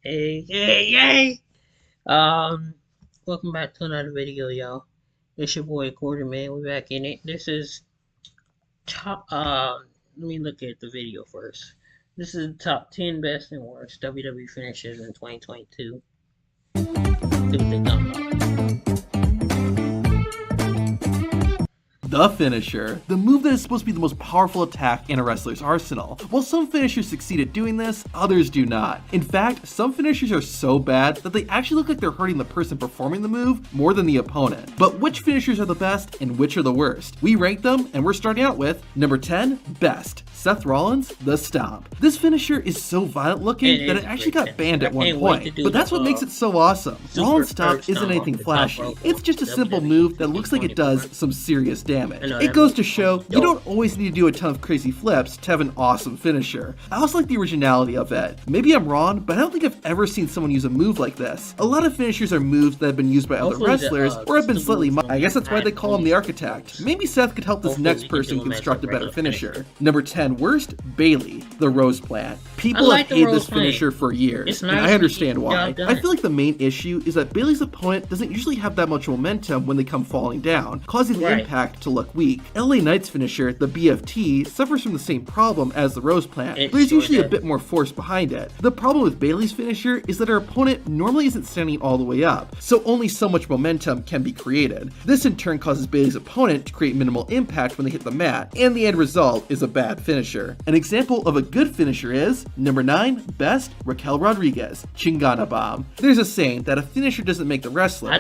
Hey, hey, hey! Um, Welcome back to another video, y'all. It's your boy Gordon, man. We back in it. This is top. Let me look at the video first. This is the top 10 best and worst WWE finishes in 2022. See what they talking about. The finisher, the move that is supposed to be the most powerful attack in a wrestler's arsenal. While some finishers succeed at doing this, others do not. In fact, some finishers are so bad that they actually look like they're hurting the person performing the move more than the opponent. But which finishers are the best and which are the worst? We rank them, and we're starting out with number 10, best. Seth Rollins, the Stomp. This finisher is so violent looking that it actually got banned at one point, but that's what makes it so awesome. Rollins' Stomp isn't anything flashy, it's just a simple move that looks like it does some serious damage. It goes to show you don't always need to do a ton of crazy flips to have an awesome finisher. I also like the originality of it. Maybe I'm wrong, but I don't think I've ever seen someone use a move like this. A lot of finishers are moves that have been used by other wrestlers or have been slightly I guess that's why they call him the architect. Maybe Seth could help this next person construct a better finisher. Number 10 worst, Bayley, the Rose Plant. People have hated this finisher for years, and I understand why. I feel like the main issue is that Bayley's opponent doesn't usually have that much momentum when they come falling down, causing the impact to look weak. LA Knight's finisher, the BFT, suffers from the same problem as the Rose Plant, but there's usually a bit more force behind it. The problem with Bayley's finisher is that her opponent normally isn't standing all the way up, so only so much momentum can be created. This in turn causes Bayley's opponent to create minimal impact when they hit the mat, and the end result is a bad finisher. An example of a good finisher is number 9, best, Raquel Rodriguez, Chingana Bomb. There's a saying that a finisher doesn't make the wrestler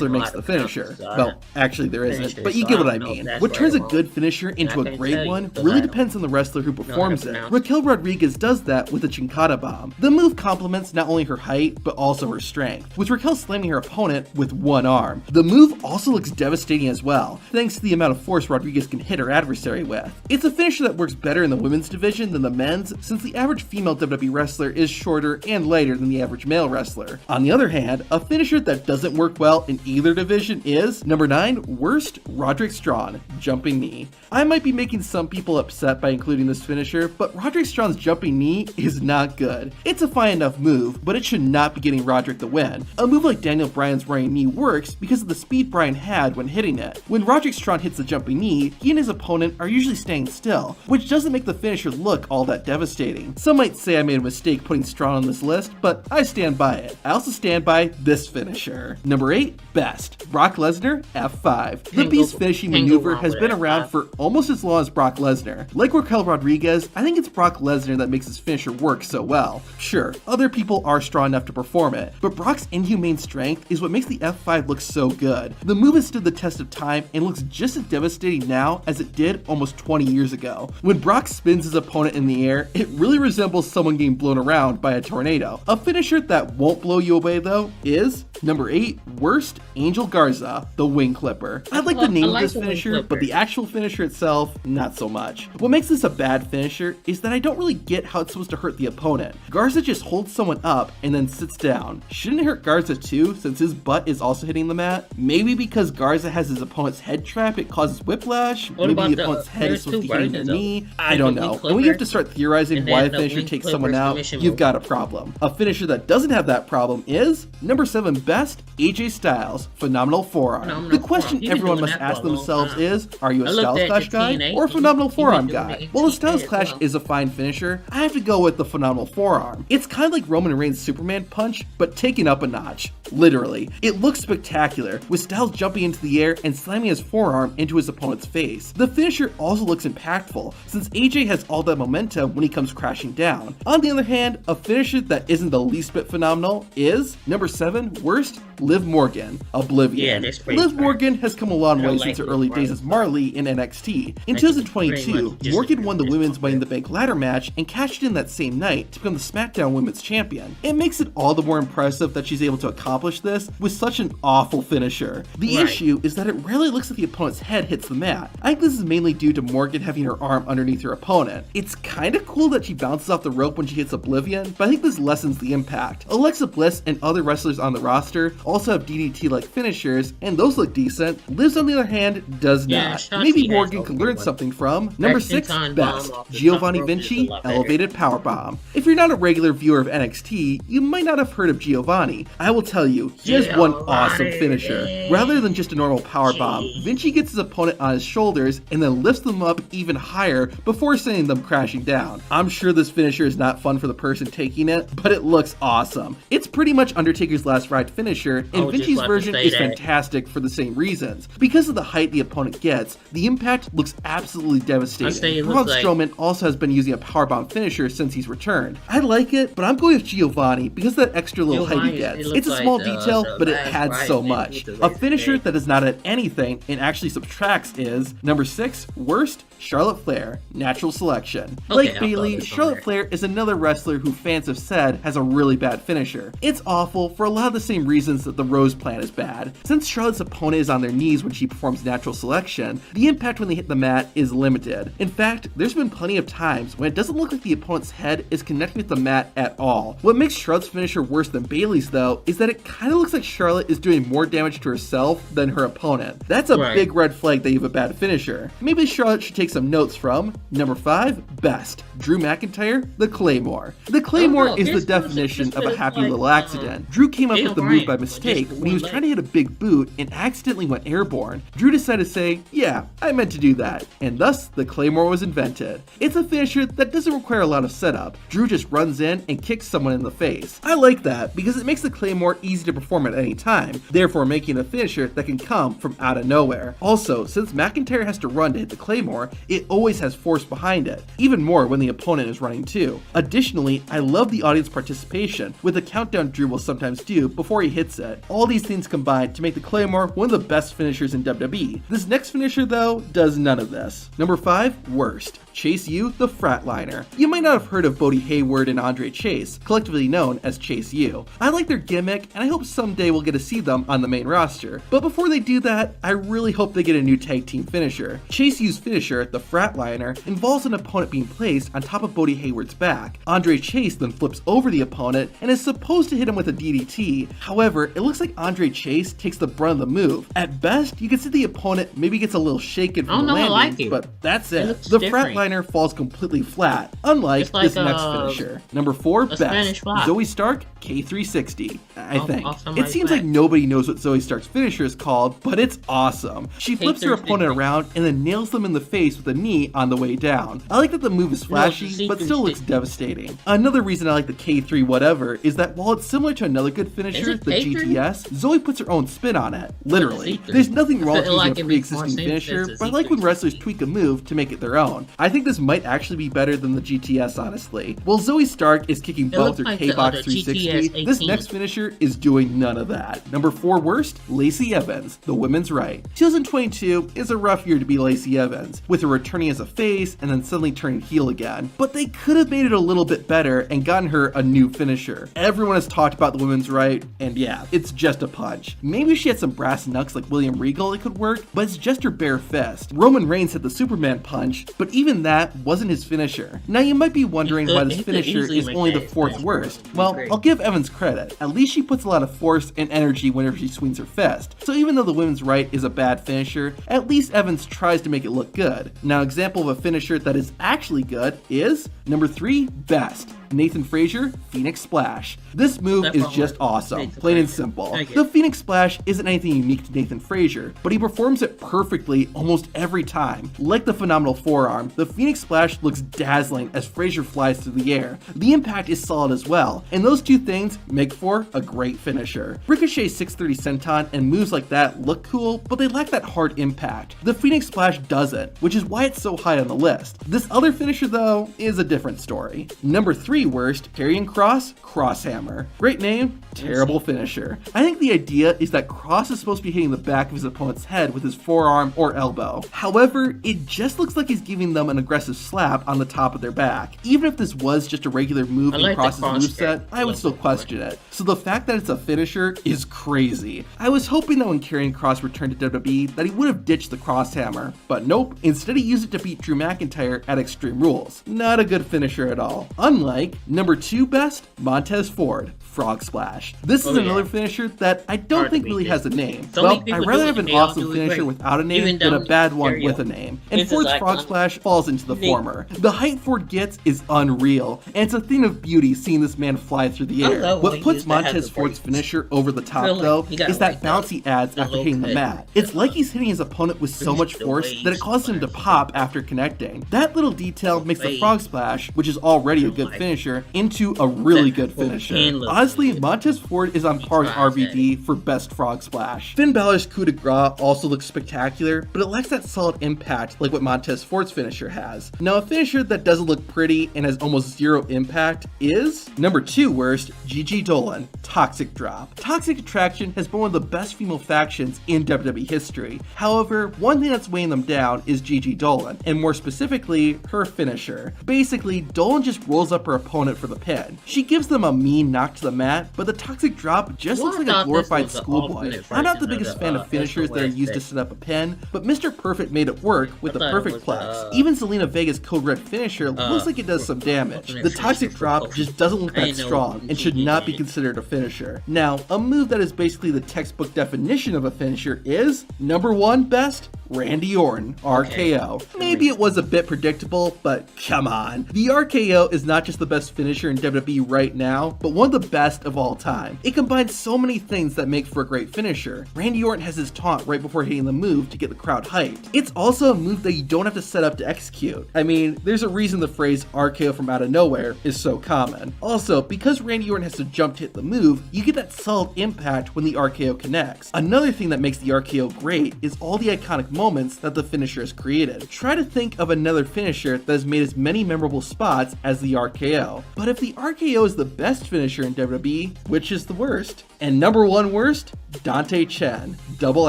makes the finisher. Well, actually there isn't, but you get what I mean. What turns a good finisher into a great one really depends on the wrestler who performs it. Raquel Rodriguez does that with the Chingana Bomb. The move complements not only her height, but also her strength, with Raquel slamming her opponent with one arm. The move also looks devastating as well, thanks to the amount of force Rodriguez can hit her adversary with. It's a finisher that works better in the women's division than the men's, since the average female WWE wrestler is shorter and lighter than the average male wrestler. On the other hand, a finisher that doesn't work well in either division is number 9, worst, Roderick Strong, jumping knee. I might be making some people upset by including this finisher, but Roderick Strong's jumping knee is not good. It's a fine enough move, but it should not be getting Roderick the win. A move like Daniel Bryan's running knee works because of the speed Bryan had when hitting it. When Roderick Strong hits the jumping knee, he and his opponent are usually staying still, which doesn't make the finisher look all that devastating. Some might say I made a mistake putting Strong on this list, but I stand by it. I also stand by this finisher. Number 8, best, Brock Lesnar, F5. The Beast finishing maneuver has been around for almost as long as Brock Lesnar. Like Raquel Rodriguez, I think it's Brock Lesnar that makes his finisher work so well. Sure, other people are strong enough to perform it, but Brock's inhumane strength is what makes the F5 look so good. The move has stood the test of time and looks just as devastating now as it did almost 20 years ago. When Brock spins his opponent in the air, it really resembles someone getting blown around by a tornado. A finisher that won't blow you away though is number 8, worst, Angel Garza, the Wing Clipper. I like the name of this finisher, but the actual finisher itself, not so much. What makes this a bad finisher is that I don't really get how it's supposed to hurt the opponent. Garza just holds someone up and then sits down. Shouldn't it hurt Garza too, since his butt is also hitting the mat? Maybe because Garza has his opponent's head trapped, it causes whiplash? Maybe the opponent's head is supposed to be hitting their knee? I don't know. When we have to start theorizing why a finisher takes someone out, you've got a problem. A finisher that doesn't have that problem is number 7, best, AJ Styles, phenomenal forearm. The question everyone must ask themselves is, are you a Styles Clash guy or a phenomenal forearm guy? Well, the Styles Clash is a fine finisher. I have to go with the phenomenal forearm. It's kind of like Roman Reigns' Superman punch, but taken up a notch. Literally. It looks spectacular, with Styles jumping into the air and slamming his forearm into his opponent's face. The finisher also looks impactful, since AJ has all that momentum when he comes crashing down. On the other hand, a finisher that isn't the least bit phenomenal is number 7, worst, Liv Morgan, Oblivion. Liv Morgan has come a long way since her early days as Marley in NXT. In 2022, Morgan won the Women's Money in the Bank ladder match and cashed in that same night to become the SmackDown Women's Champion. It makes it all the more impressive that she's able to accomplish accomplish this with such an awful finisher. The issue is that it rarely looks like the opponent's head hits the mat. I think this is mainly due to Morgan having her arm underneath her opponent. It's kinda cool that she bounces off the rope when she hits Oblivion, but I think this lessens the impact. Alexa Bliss and other wrestlers on the roster also have DDT-like finishers, and those look decent. Liz, on the other hand, does not. Maybe Morgan could learn something from. Number 6, best. Giovanni Vinci, elevated powerbomb. If you're not a regular viewer of NXT, you might not have heard of Giovanni. I will tell you, he has one awesome finisher. Rather than just a normal powerbomb, Vinci gets his opponent on his shoulders and then lifts them up even higher before sending them crashing down. I'm sure this finisher is not fun for the person taking it, but it looks awesome. It's pretty much Undertaker's last ride finisher, and Vinci's version is fantastic for the same reasons. Because of the height the opponent gets, the impact looks absolutely devastating. Braun Strowman also has been using a powerbomb finisher since he's returned. I like it, but I'm going with Giovanni because of that extra little height he gets. It's a small detail, but it adds so much. A finisher that does not add anything and actually subtracts is number 6, worst, Charlotte Flair, natural selection. Like Bayley, Charlotte Flair is another wrestler who fans have said has a really bad finisher. It's awful for a lot of the same reasons that the Rose Plan is bad. Since Charlotte's opponent is on their knees when she performs natural selection, the impact when they hit the mat is limited. In fact, there's been plenty of times when it doesn't look like the opponent's head is connecting with the mat at all. What makes Charlotte's finisher worse than Bayley's though is that it kind of looks like Charlotte is doing more damage to herself than her opponent. That's a big red flag that you have a bad finisher. Maybe Charlotte should take some notes from number 5, best. Drew McIntyre, the Claymore. The Claymore is the definition of a happy little accident. Drew came up with the move by mistake when he was trying to hit a big boot and accidentally went airborne. Drew decided to say, yeah, I meant to do that, and thus the Claymore was invented. It's a finisher that doesn't require a lot of setup. Drew just runs in and kicks someone in the face. I like that because it makes the Claymore easy to perform at any time, therefore making a finisher that can come from out of nowhere. Also, since McIntyre has to run to hit the Claymore, it always has force behind it, even more when the opponent is running too. Additionally, I love the audience participation with the countdown Drew will sometimes do before he hits it. All these things combine to make the Claymore one of the best finishers in WWE. This next finisher though does none of this. Number 5, worst. Chase U, the Fratliner. You might not have heard of Bodie Hayward and Andre Chase, collectively known as Chase U. I like their gimmick, and I hope someday we'll get to see them on the main roster. But before they do that, I really hope they get a new tag team finisher. Chase U's finisher, the Fratliner, involves an opponent being placed on top of Bodie Hayward's back. Andre Chase then flips over the opponent and is supposed to hit him with a DDT. However, it looks like Andre Chase takes the brunt of the move. At best, you can see the opponent maybe gets a little shaken from the landing, but that's it. The Fratliner falls completely flat, unlike this next finisher. Number 4, best. Zoe Stark, K360. I think. It seems like nobody knows what Zoe Stark's finisher is called, but it's awesome. She flips her opponent around and then nails them in the face with a knee on the way down. I like that the move is flashy, but still looks devastating. Another reason I like the K3 whatever is that while it's similar to another good finisher, the GTS, Zoe puts her own spin on it. Literally. There's nothing wrong with using a pre-existing finisher, but I like when wrestlers tweak a move to make it their own. I think this might actually be better than the GTS, honestly. While Zoe Stark is kicking both her K-Box 360, this next finisher is doing none of that. Number 4 worst, Lacey Evans, the Women's Right. 2022 is a rough year to be Lacey Evans, with her returning as a face and then suddenly turning heel again. But they could have made it a little bit better and gotten her a new finisher. Everyone has talked about the Women's Right, and yeah, it's just a punch. Maybe she had some brass knucks like William Regal it could work, but it's just her bare fist. Roman Reigns had the Superman punch, but even that wasn't his finisher. Now you might be wondering why this finisher is only the 4th worst. Well, I'll give Evans credit. At least she puts a lot of force and energy whenever she swings her fist. So even though the Women's Right is a bad finisher, at least Evans tries to make it look good. Now an example of a finisher that is actually good is number 3, best. Nathan Frazier, Phoenix Splash. This move is just awesome, plain and simple. The Phoenix Splash isn't anything unique to Nathan Frazier, but he performs it perfectly almost every time. Like the phenomenal forearm, the Phoenix Splash looks dazzling as Frazier flies through the air. The impact is solid as well, and those two things make for a great finisher. Ricochet's 630 senton and moves like that look cool, but they lack that hard impact. The Phoenix Splash doesn't, which is why it's so high on the list. This other finisher though is a different story. Number 3 3 worst, Karrion Kross, Crosshammer. Great name, terrible finisher. I think the idea is that Kross is supposed to be hitting the back of his opponent's head with his forearm or elbow. However, it just looks like he's giving them an aggressive slap on the top of their back. Even if this was just a regular move in Kross's moveset, I would still question it. So the fact that it's a finisher is crazy. I was hoping that when Karrion Kross returned to WWE that he would have ditched the Crosshammer, but nope, instead he used it to beat Drew McIntyre at Extreme Rules. Not a good finisher at all. Unlike number 2 best, Montez Ford, Frog Splash. This is another finisher that I don't think really has a name. Well, I'd rather have an awesome finisher without a name than a bad one with a name. And Ford's Frog Splash falls into the former. The height Ford gets is unreal, and it's a thing of beauty seeing this man fly through the air. What puts Montez Ford's finisher over the top though is that bounce he adds after hitting the mat. It's like he's hitting his opponent with so much force that it causes him to pop after connecting. That little detail makes the Frog Splash, which is already a good finisher, into a really good finisher. Honestly, Montez Ford is on par with RVD for best Frog Splash. Finn Balor's coup de grace also looks spectacular, but it lacks that solid impact like what Montez Ford's finisher has. Now, a finisher that doesn't look pretty and has almost zero impact is number 2 worst, Gigi Dolan, Toxic Drop. Toxic Attraction has been one of the best female factions in WWE history. However, one thing that's weighing them down is Gigi Dolan, and more specifically, her finisher. Basically, Dolan just rolls up her opponent for the pin. She gives them a mean knock to the mat, but the Toxic Drop just looks like a glorified schoolboy. I'm not the biggest fan of finishers that are used to set up a pin, but Mr. Perfect made it work with the Perfect Plex. Even Zelina Vega's Code Red finisher looks like it does some damage. The Toxic Drop just doesn't look that strong and should not be considered a finisher. Now, a move that is basically the textbook definition of a finisher is number 1 best, Randy Orton, RKO. Maybe it was a bit predictable, but come on. The RKO is not just the best finisher in WWE right now, but one of the best of all time. It combines so many things that make for a great finisher. Randy Orton has his taunt right before hitting the move to get the crowd hyped. It's also a move that you don't have to set up to execute. I mean, there's a reason the phrase RKO from out of nowhere is so common. Also, because Randy Orton has to jump to hit the move, you get that solid impact when the RKO connects. Another thing that makes the RKO great is all the iconic moments that the finisher has created. Try to think of another finisher that has made as many memorable spots as the RKO. But if the RKO is the best finisher in WWE, which is the worst? And number 1 worst? Dante Chen, double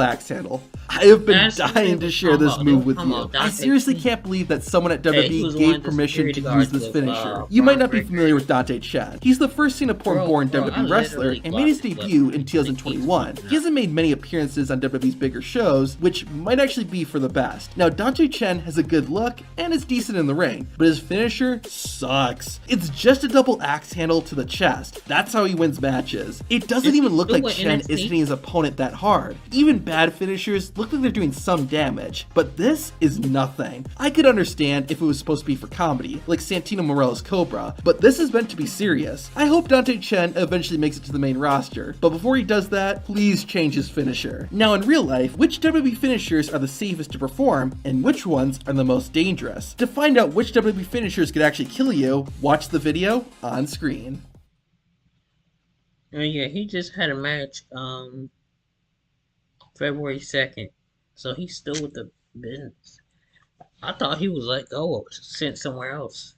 axe handle. I have been dying to share this move with you. I seriously can't believe that someone at WWE gave permission to use this finisher. You might not be familiar with Dante Chen. He's the first Singaporean-born WWE wrestler and made his debut in 2021. He hasn't made many appearances on WWE's bigger shows, which might actually be for the best. Now, Dante Chen has a good look and is decent in the ring, but his finisher sucks. It's just a double axe handle to the chest. That's how he wins matches. It doesn't even look like Chen is hitting his opponent that hard. Even bad finishers look like they're doing some damage, but this is nothing. I could understand if it was supposed to be for comedy, like Santino Marella's Cobra, but this is meant to be serious. I hope Dante Chen eventually makes it to the main roster, but before he does that, please change his finisher. Now, in real life, which WWE finishers are the safest to perform, and which ones are the most dangerous? To find out which WWE finishers could actually kill you, watch the video on screen. Yeah, he just had a match February 2nd, so he's still with the business. I thought he was let go or sent somewhere else.